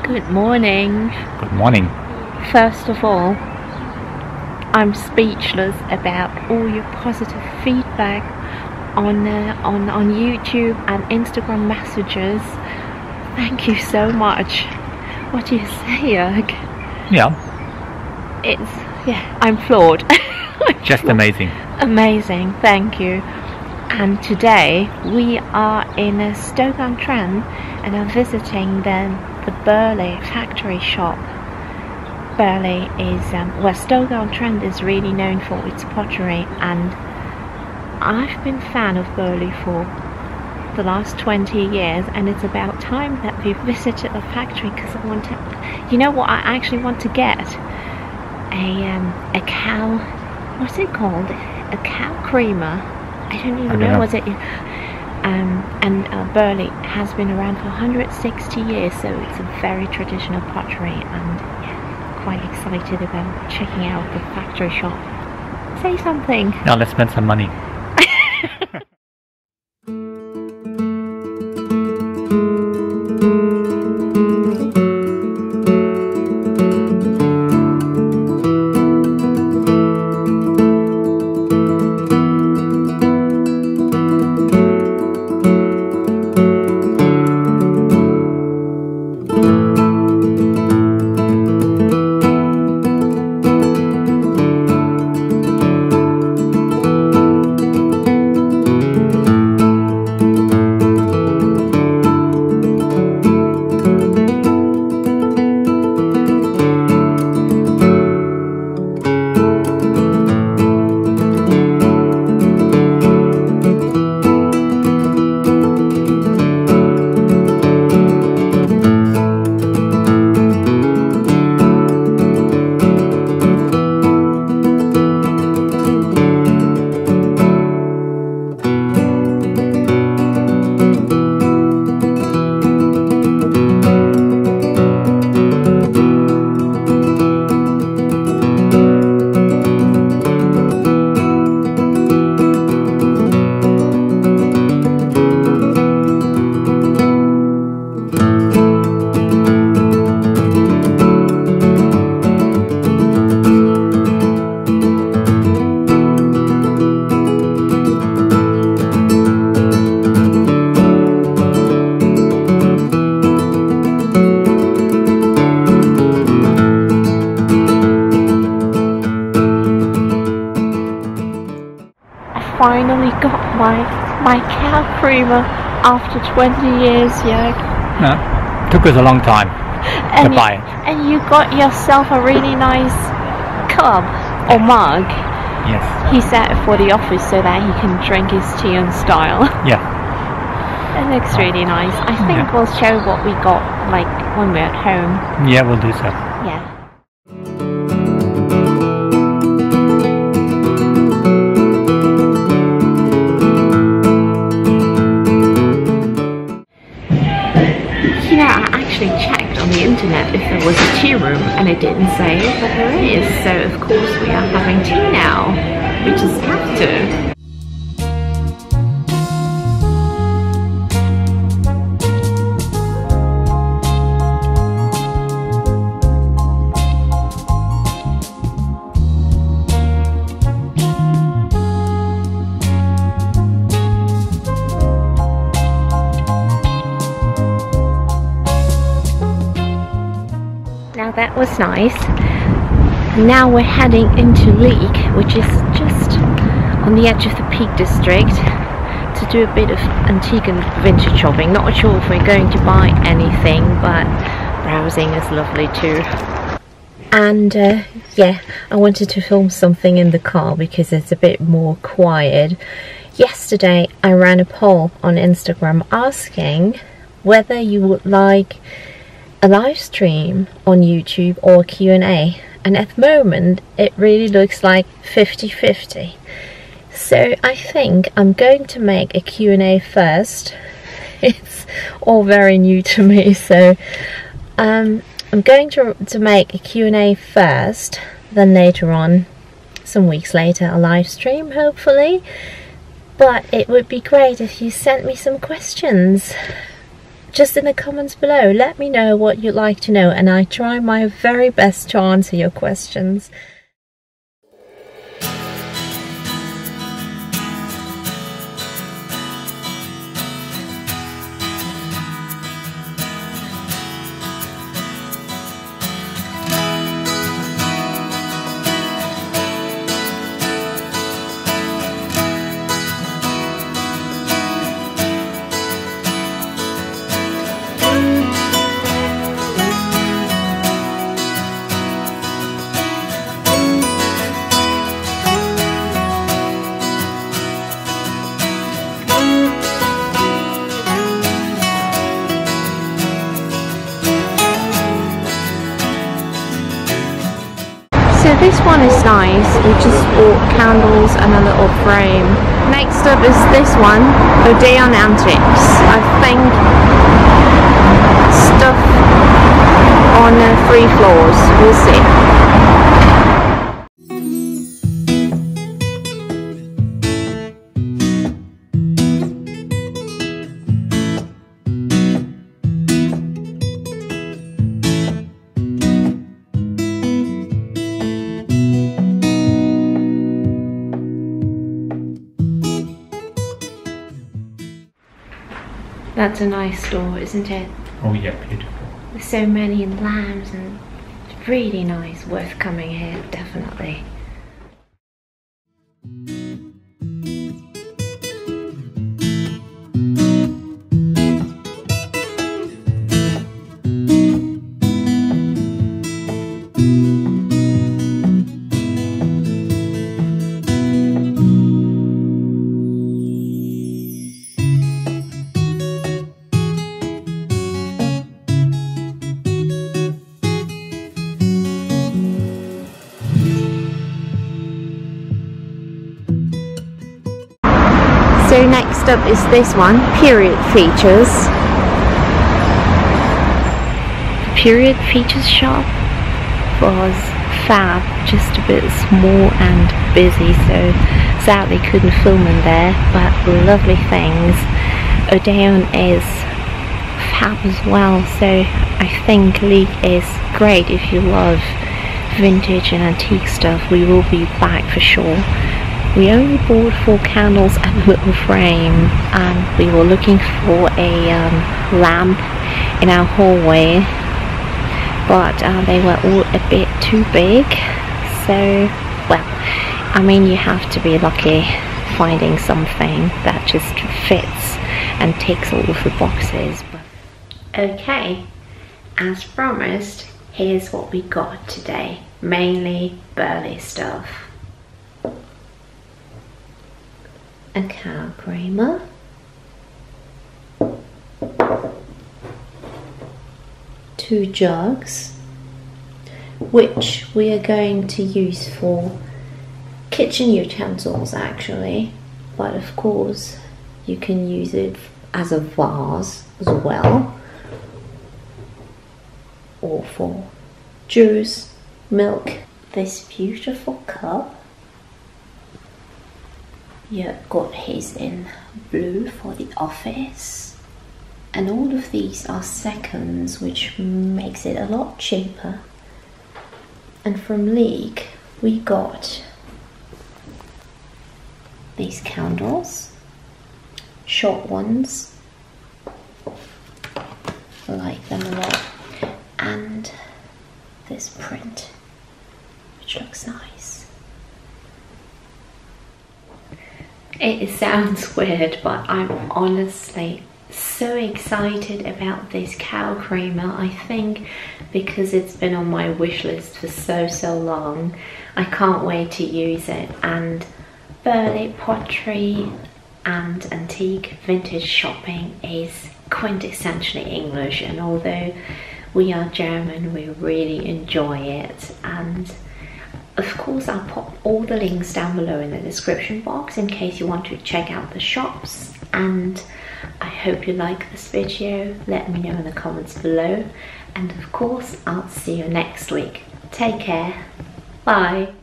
Good morning. Good morning. First of all, I'm speechless about all your positive feedback on YouTube and Instagram messages. Thank you so much. What do you say, Joerg? Yeah. I'm floored. Just amazing. Amazing, thank you. And today we are in Stoke-on-Trent and are visiting the Burleigh factory shop. Burleigh is, Stoke-on-Trent is really known for its pottery, and I've been a fan of Burleigh for the last 20 years, and it's about time that we visited the factory because I want to, you know what, I actually want to get a cow, what's it called? A cow creamer. I don't even know what it is. Burleigh has been around for 160 years, so it's a very traditional pottery, and yeah, quite excited about checking out the factory shop. Say something. Now let's spend some money. Finally got my cow creamer after 20 years, Joerg. No, took us a long time to buy it. And you got yourself a really nice cup or mug. Yes. He set it for the office so that he can drink his tea in style. Yeah. It looks really nice. I think we'll show what we got like when we're at home. Yeah, we'll do so. Yeah. Checked on the internet if there was a tea room, and it didn't say, but there is, so of course we are having tea now. We just have to. Now that was nice. Now we're heading into Leek, which is just on the edge of the Peak District, to do a bit of antique and vintage shopping. Not sure if we're going to buy anything, but browsing is lovely too. And yeah, I wanted to film something in the car because it's a bit more quiet. Yesterday I ran a poll on Instagram asking whether you would like a live stream on YouTube or Q&A, and at the moment it really looks like 50-50. So I think I'm going to make a Q&A first. It's all very new to me, so I'm going to make a Q&A first, then later on, some weeks later, a live stream hopefully. But it would be great if you sent me some questions. just in the comments below. Let me know what you'd like to know, and I try my very best to answer your questions. So this one is nice. We just bought candles and a little frame. Next up is this one, Odeon Antiques. I think stuff on 3 floors. We'll see. That's a nice store, isn't it? Oh yeah, beautiful. With so many lamps and it's really nice. Worth coming here, definitely. So next up is this one, Period Features. The Period Features shop was fab, just a bit small and busy, so sadly couldn't film in there, but lovely things. Odeon is fab as well, so I think Leek is great if you love vintage and antique stuff. We will be back for sure. We only bought 4 candles and a little frame, and we were looking for a lamp in our hallway, but they were all a bit too big. So, well, I mean, you have to be lucky finding something that just fits and ticks all of the boxes. But okay, as promised, here's what we got today. Mainly Burleigh stuff. A cow creamer, two jugs, which we are going to use for kitchen utensils actually, but of course you can use it as a vase as well, or for juice, milk. This beautiful cup. Yeah, got his in blue for the office, and all of these are seconds, which makes it a lot cheaper. And from Leek we got these candles, short ones, I like them a lot, and this print, which looks nice. It sounds weird, but I'm honestly so excited about this cow creamer. I think because it's been on my wish list for so long, I can't wait to use it. And Burleigh Pottery and Antique Vintage Shopping is quintessentially English, and although we are German, we really enjoy it. And of course, I'll pop all the links down below in the description box in case you want to check out the shops. And I hope you like this video. Let me know in the comments below. And of course, I'll see you next week. Take care. Bye.